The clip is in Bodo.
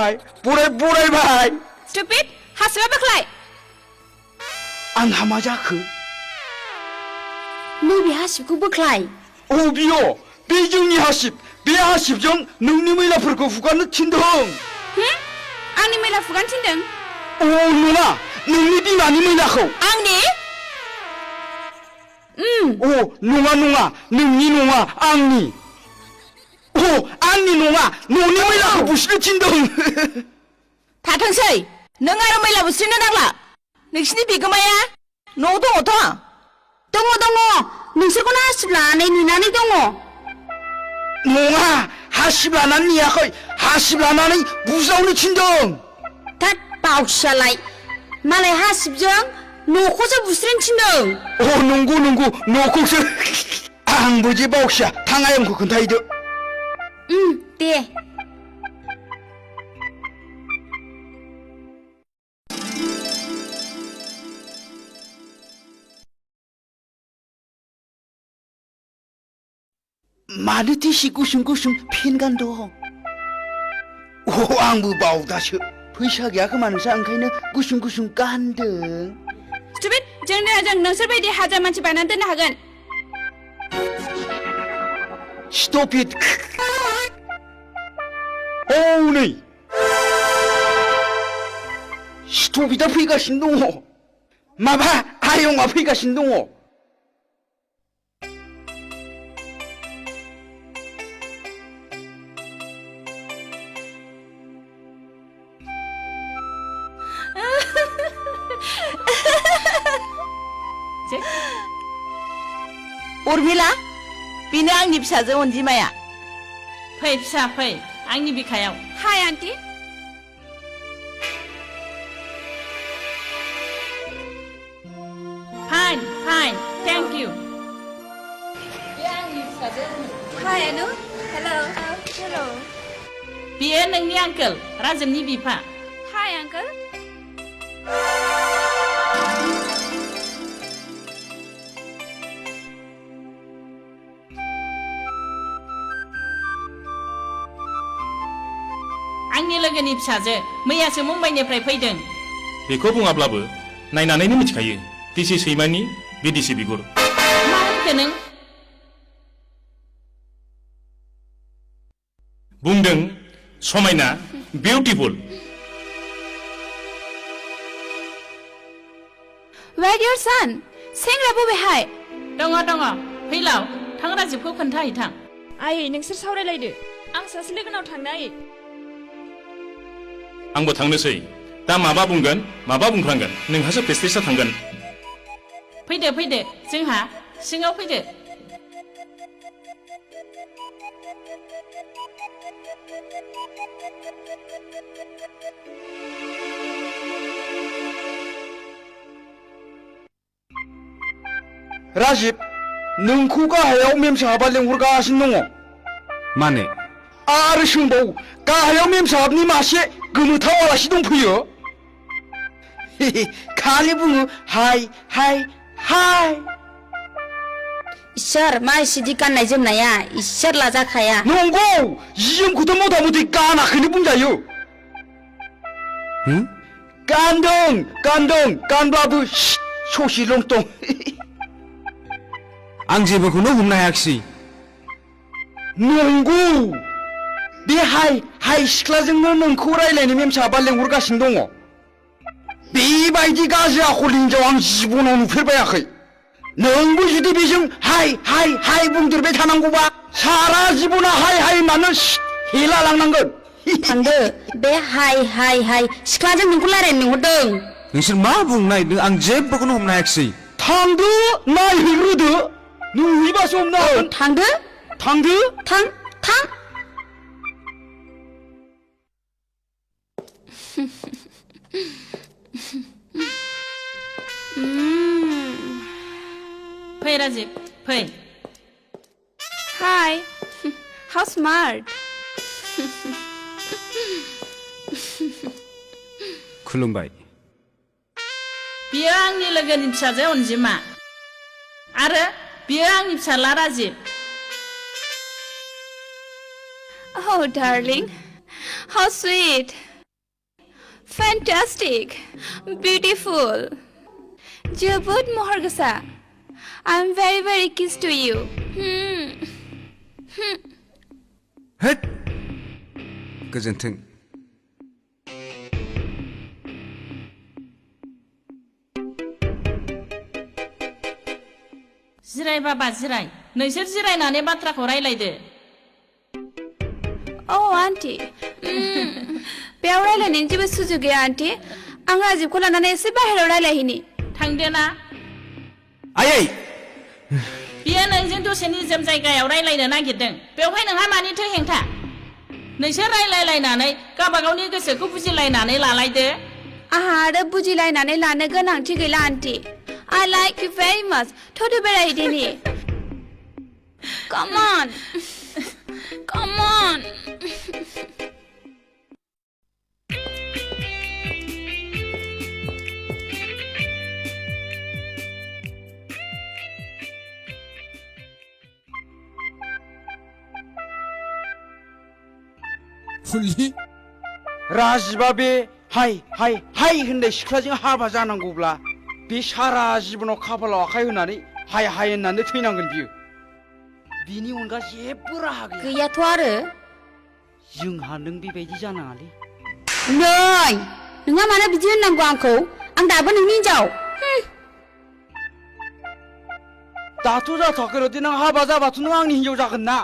बरायबाय Stupid हासिबा बोख्लाय आंहा मा जाखो नैबे हासिबखौ बोख्लाय बियो बे जोंनि हासिब बे हासिबजों नोंनि मैलाफोरखौ हुगारनो थिनदों आंनि मैला फुगारनो थिनदों नङा नोंनि बिमानि मैलाखौ आंनि नङा नोंनि नङा आंनि आंनि नङा न'नि मैलाखौ बुस्रिनो थिनदों थाथोंसै नों आरो मैला बुस्रिनो नांला नोंसिनि बिगोमाया न'आव दङथ' दङ नोंसोरखौनो हासिब लानानै नेनानै दङ नङा हासिब लानानै नेयाखै हासिब लानानै बुजावनो थिनदों थाद बावसियालाय मालाय हासिबजों न'खौसो बुस्रिनो थिनदों नंगौ न'खौसो आंबो जे बावसिया थाङा आंखौ खोन्थाहैदो दे मानो टिसि गुसुं फेन गानदों आंबो बावदासो फैसा गैया खोमा नोंसा ओंखायनो गुसुं गानदों स्टुपिड जों नोंसोर बायदि हाजार मानसि बायनानै दोननो हागोन स्टपिड नै स्टपिडआ फैगासिनो दङ माबा आयंआ फैगासिनो दङ उर्मिला बेनो आंनि फिसाजो अनजिमाया फै फिसा फै आंनि बिखायाव हाय आन्टी फाइन थेंक इउ बे आंनि फिसाजो हाय अनु हेलो बियो नोंनि आंकोल राजननि बिफा हाय आंकोल आंनि लोगोनि फिसाजो मैयासो मुम्बाइनिफ्राय फैदों बेखौ बुङाब्लाबो नायनानैनो मिथिखायो दिसि सैमानि बिदिसि बिगुर मा होनखो नों बुंदों समायना बिउटिफुल Where's your son? सेंग्रा बबेहाय दङ फैलाव थां राजिबखौ खोन्थाहैथां आयै नोंसोर सावरायलायदो आं सासे लोगोनाव थांनो आयै आंबो थांनोसै दा माबा बुंगोन माबा बुंफ्रांगोन नोंहासो प्रेस्टिजआ थांगोन फैदो जोंहा सिङाव फैदो राजिब नोंखौ गाहायाव मेम साहाबा लेंहरगासिनो दङ माने आरो सोंबाव गाहायाव मेम साहाबनि मासे गोमोथाव आलासि दंफैयो खालि बुङो हाय इसोर मा इसिदि गाननाय जोमनाया इसोर लाजाखाया नंगौ जि जोमखौथ' मथा मथि गानाखैनो बुंजायो गानदों गानब्लाबो ससे लंथं आं जेबोखौनो हमनो हायाखिसै नंगौ बे हाय सिख्लाजोंनो नोंखौ रायलायनो मेम साहाबा लेंहरगासिनो दङ बेबायदि गाज्रि आखल हिनजाव आं जिबनाव नुफेरबायाखै नोंबो जुदि बेजों हाय बुंदेरबाय थानांगौबा सारा जिबना हाय होननानै हेला लांनांगोन थांदो बे हाय सिख्लाजों नोंखौ रायलायनो लिंहरदों नोंसोर मा बुंनो नागिरदों आं जेबोखौनो हमनो हायाखिसै थांदो नायहैग्रोदो नुहैबासो हमनो हागोन थांदो थां फै राजिब फै हाय हाउ स्मार्ट खुलुमबाय बियो आंनि लोगोनि फिसाजो अनजिमा आरो बियो आंनि फिसाला Rajib Oh darling how sweet Fantastic. Beautiful. जोबोद महर गोसा. I'm very very kiss to you. होद गोजोन्थों जिराय बाबा जिराय नोंसोर जिरायनानै बाथ्राखौ रायलायदो Oh, auntie. बेयाव रायलायनायनि जेबो सुजुग गैया आन्टी आं राजिबखौ लानानै एसे बाहेरायाव रायलायहैनि थांदो ना आयै बियो नोंजों दसे निजोम जायगायाव रायलायनो नागिरदों बेवहाय नोंहा मानिथो हेंथा नोंसोर रायलायलायनानै गावबागावनि गोसोखौ बुजिलायनानै लालायदो आहा आरो बुजिलायनानै लानो गोनांथि गैला aunty I like you very much. थौदो बेरायहैदिनि Come on. Come on. फुलि राजिबा बे हाय हाय हाय होननाय सिख्लाजों हाबा जानांगौब्ला बे सारा जिबनाव खाफालाव आखाइ होनानै हाय हाय होननानै थैनांगोन बियो बिनि अनगा जेबो राहा गैया गैयाथ' आरो जोंहा नों बेबायदि जानाङालै नै नोंहा मानो बिदि होननांगौ आंखौ आं दाबो नोंनि हिनजाव दाथ' जाथ'वाखै र' देनां हाबा जाबाथ' नों आंनि हिनजाव जागोन ना